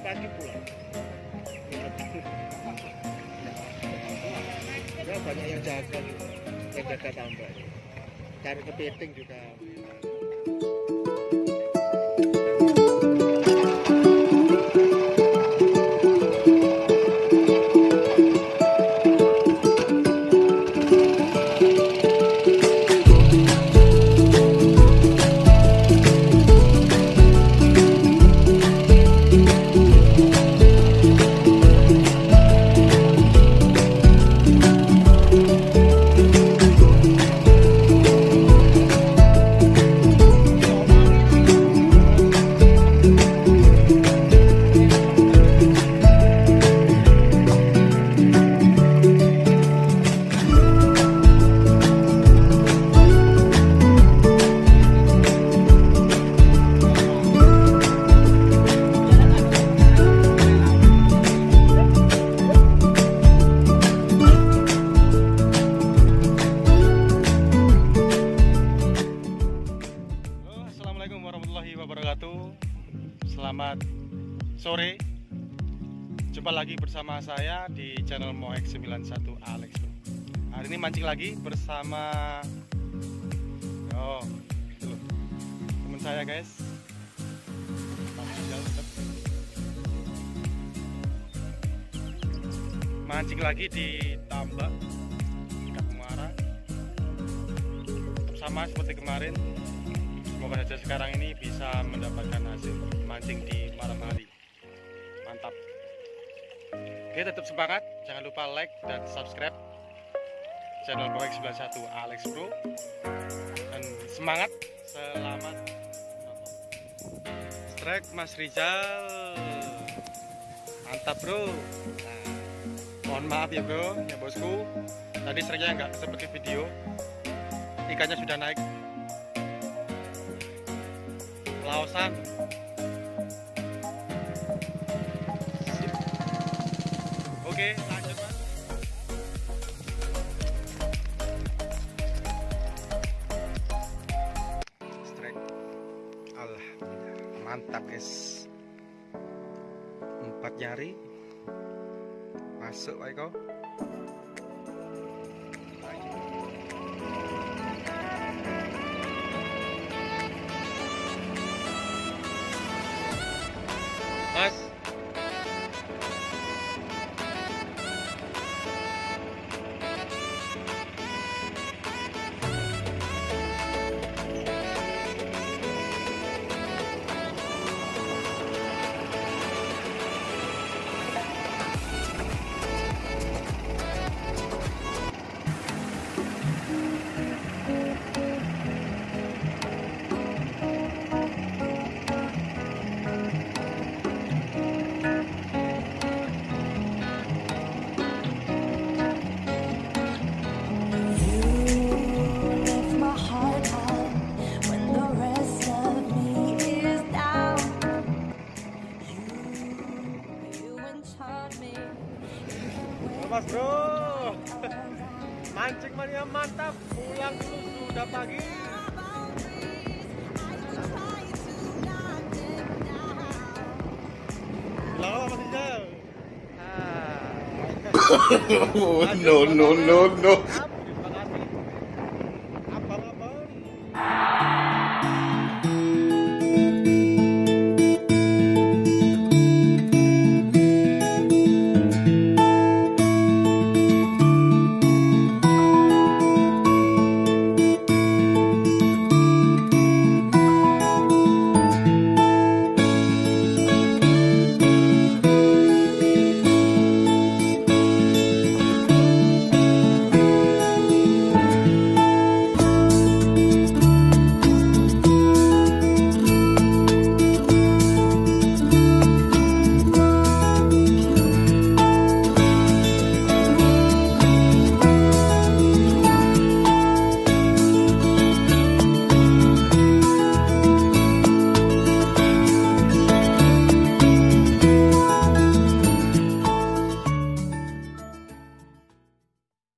pagi pulang. Ya banyak yang jaga gitu. Yang jaga tambak. Cari kepiting juga. Selamat sore, jumpa lagi bersama saya di channel Moheks91 Alexs Pro. Hari ini mancing lagi bersama teman saya guys. Mancing lagi di tambak dekat Muara. Sama seperti kemarin. Semoga saja sekarang ini bisa mendapatkan hasil mancing di malam hari. Mantap. Oke, tetap semangat. Jangan lupa like dan subscribe channel Moheks91 Alexs Pro. Dan semangat, selamat menonton. Strike Mas Rizal. Mantap bro. Nah, mohon maaf ya bro, ya bosku. Tadi strike-nya nggak seperti video. Ikannya sudah naik. Plaosan. Oke, lanjut mas. Strike. Alhamdulillah, mantap guys. 4 jari masuk Pak Eko. Mas. Mas bro, mancing mania mantap, pulang dulu sudah pagi. Halo Mas Rizal. No.